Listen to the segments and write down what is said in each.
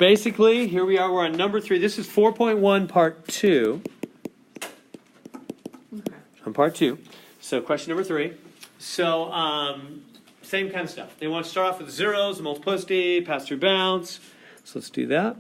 basically, here we are. We're on number 3. This is 4.1, part 2. Okay. On part 2. So question number 3. So same kind of stuff. They want to start off with zeros, multiplicity, pass through bounds. So let's do that.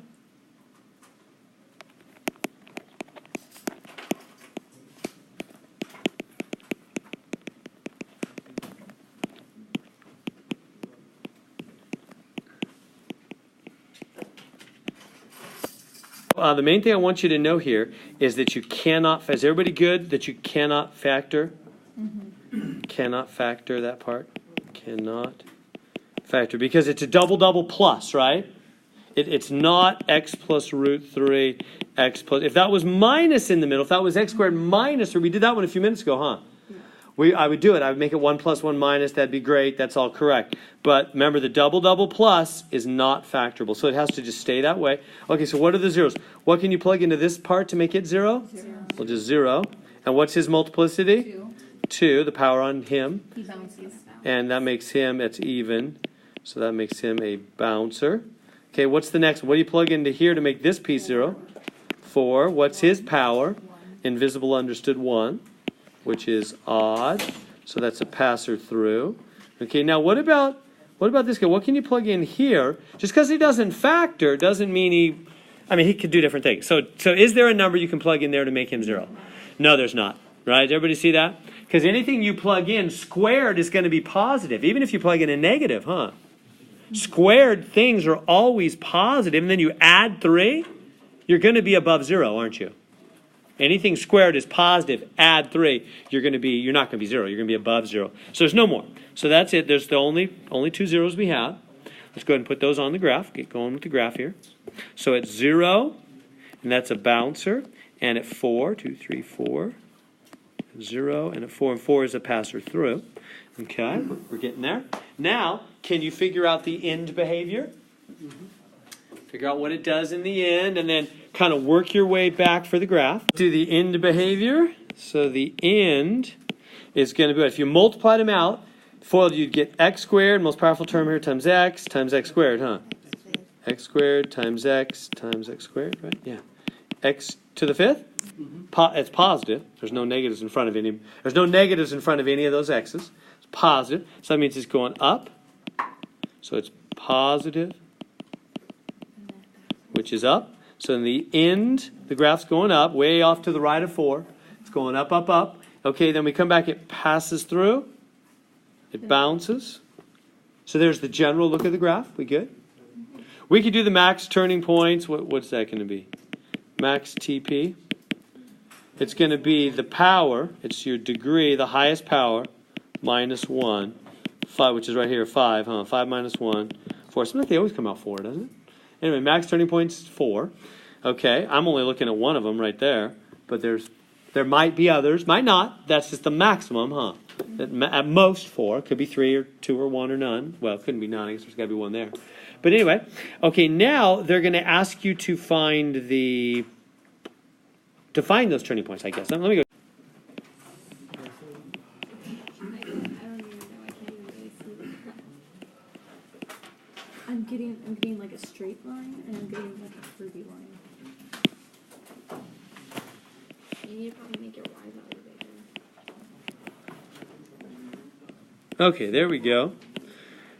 The main thing I want you to know here is that you cannot, is everybody good that you cannot factor? Mm-hmm. Cannot factor that part? Cannot factor, because it's a double plus, right? It's not x plus root 3, x plus, if that was minus in the middle, if that was x squared minus, or we did that one a few minutes ago, huh? I would do it. I would make it 1 plus 1 minus. That'd be great. That's all correct. But remember, the double plus is not factorable. So it has to just stay that way. Okay, so what are the zeros? What can you plug into this part to make it 0? 0. Well, just 0. And what's his multiplicity? 2. 2, the power on him. He bounces. And that makes him, it's even. So that makes him a bouncer. Okay, what's the next one? What do you plug into here to make this piece 0? 4. What's his power? Invisible understood 1. Which is odd, so that's a passer through. Okay, now what about this guy? What can you plug in here? Just because he doesn't factor doesn't mean he could do different things. So is there a number you can plug in there to make him 0? No, there's not. Right? Everybody see that? Because anything you plug in squared is going to be positive, even if you plug in a negative, huh? Squared things are always positive, and then you add 3, you're going to be above 0, aren't you? Anything squared is positive, add 3, you're not going to be 0. You're going to be above 0. So there's no more. So that's it. There's the only 2 zeros we have. Let's go ahead and put those on the graph. Get going with the graph here. So at 0, and that's a bouncer. And at 4, 2, 3, 4, 0. And at 4, and 4 is a passer through. Okay, we're getting there. Now, can you figure out the end behavior? Figure out what it does in the end, and then kind of work your way back for the graph. Do the end behavior. So the end is going to be, if you multiply them out, FOIL, you'd get x squared, most powerful term here, times x squared, huh? X squared times x squared, right? Yeah. X to the 5th? It's positive. There's no negatives in front of any. There's no negatives in front of any of those x's. It's positive. So that means it's going up. So it's positive, which is up. So in the end, the graph's going up, way off to the right of 4. It's going up, up, up. Okay, then we come back, it passes through. It bounces. So there's the general look of the graph. We good? We could do the max turning points. What's that going to be? Max TP. It's going to be the power. It's your degree, the highest power, minus 1. 5, which is right here, 5, huh? 5 minus 1, 4. Seems like they always come out 4, doesn't it? Anyway, max turning points 4. Okay, I'm only looking at one of them right there, but there might be others, might not. That's just the maximum, huh? At most 4. Could be 3 or 2 or 1 or none. Well, it couldn't be none. I guess there's got to be one there. But anyway, okay, now they're going to ask you to find those turning points, I guess. Let me go. I'm getting like a straight line, and I'm getting like a curvy line. You need to probably make your y value bigger. Okay, there we go.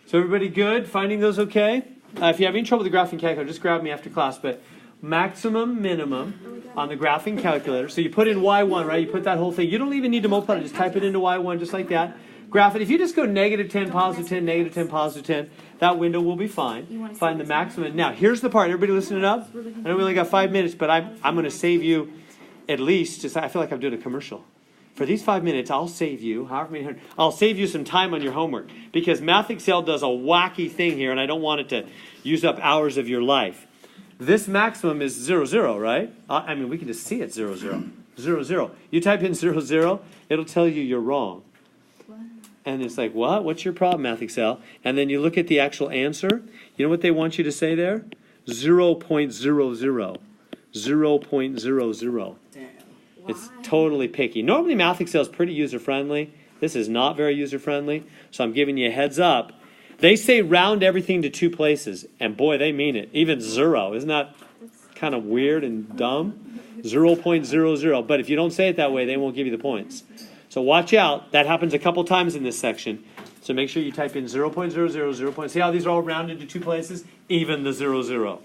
So everybody good? Finding those okay? If you have any trouble with the graphing calculator, just grab me after class. But maximum, minimum on the graphing calculator. So you put in y1, right? You put that whole thing. You don't even need to multiply it. Just type it into y1 just like that. Graph it. If you just go negative 10, positive 10, negative 10, positive 10, that window will be fine. Find the maximum. Now, here's the part. Everybody listening up? I know we only got 5 minutes, but I'm going to save you at least, I feel like I'm doing a commercial. For these 5 minutes, I'll save you, I'll save you some time on your homework. Because Math Excel does a wacky thing here, and I don't want it to use up hours of your life. This maximum is 0, 0, right? I mean, we can just see it 0, 0. 0, 0. You type in 0, 0, it'll tell you you're wrong. And it's like, what? What's your problem, Math Excel? And then you look at the actual answer. You know what they want you to say there? 0.00. 0.00. It's totally picky. Normally, Math Excel is pretty user-friendly. This is not very user-friendly. So I'm giving you a heads up They say round everything to 2 places, and boy, they mean it. Even 0. Isn't that kind of weird and dumb? 0.00. But if you don't say it that way, they won't give you the points. So watch out. That happens a couple times in this section. So make sure you type in 0.00, 0. See how these are all rounded to 2 places? Even the 00,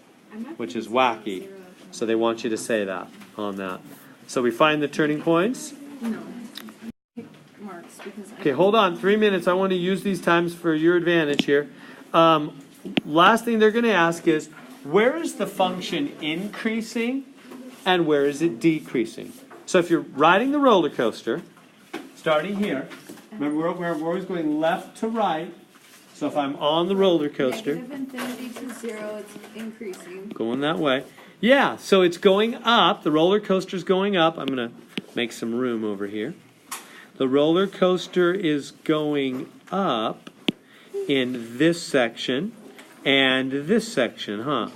which is wacky. So they want you to say that on that. So we find the turning points. No. Marks because Okay, hold on. 3 minutes. I want to use these times for your advantage here. Last thing they're going to ask is, where is the function increasing and where is it decreasing? So if you're riding the roller coaster, starting here, remember we're always going left to right. So if I'm on the roller coaster, negative infinity to 0, it's increasing. going that way. Yeah, so it's going up. The roller coaster's going up. I'm going to make some room over here. The roller coaster is going up in this section and this section, huh?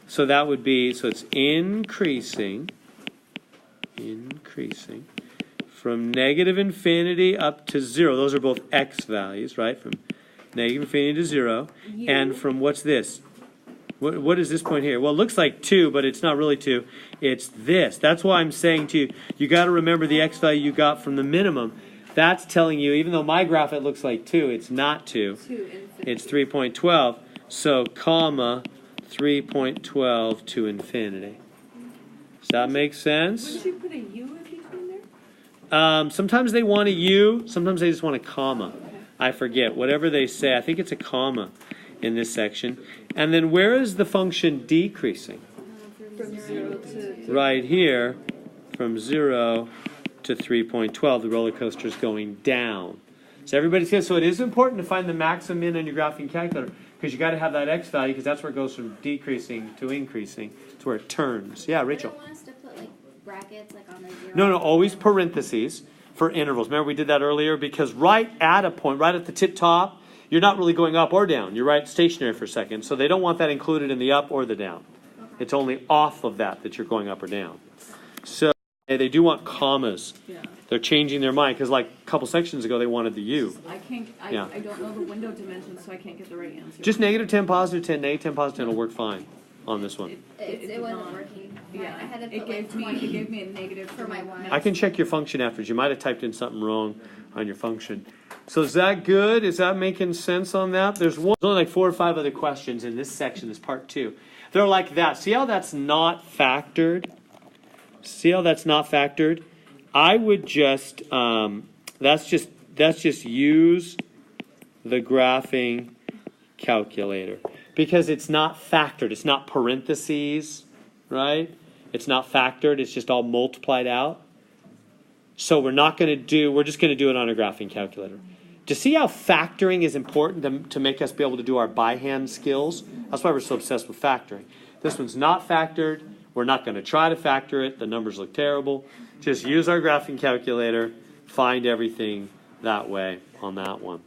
So that would be, so it's increasing from negative infinity up to 0. Those are both x values, right? From negative infinity to 0. And from what's this? What is this point here? Well, it looks like 2, but it's not really 2. It's this. That's why I'm saying to you, you got to remember the x value you got from the minimum. That's telling you, even though my graph it looks like 2, it's not 2. It's 3.12. So, comma, 3.12 to infinity. Does that make sense? Wouldn't you put a U in between there? Sometimes they want a U. Sometimes they just want a comma. I forget. Whatever they say. I think it's a comma in this section. And then where is the function decreasing? From 0 to... Right here, from 0 to 3.12, the roller coaster is going down. So everybody's good. So it is important to find the maximum min on your graphing calculator because you got to have that x value because that's where it goes from decreasing to increasing. It's where it turns. Yeah, Rachel. I don't want us to put like brackets like on the 0. No, always parentheses for intervals. Remember we did that earlier because right at a point, right at the tip top, you're not really going up or down. You're right stationary for a second. So they don't want that included in the up or the down. Okay. It's only off of that you're going up or down. So they do want commas. Yeah. They're changing their mind because like a couple sections ago they wanted the U. I don't know the window dimensions, so I can't get the right answer. Just negative 10, positive 10, negative 10, positive 10 will work fine on this one. It wasn't working. Yeah, I had to it put like 20 gave me a negative for my y. I can check your function afterwards. You might have typed in something wrong on your function. So is that good? Is that making sense on that? There's only like 4 or 5 other questions in this section, this part 2. They're like that. See how that's not factored? See how that's not factored? I would just, that's just use the graphing calculator. Because it's not factored. It's not parentheses, right? It's not factored. It's just all multiplied out. So we're just going to do it on a graphing calculator. To see how factoring is important to make us be able to do our by hand skills, that's why we're so obsessed with factoring. This one's not factored. We're not going to try to factor it. The numbers look terrible. Just use our graphing calculator, find everything that way on that one.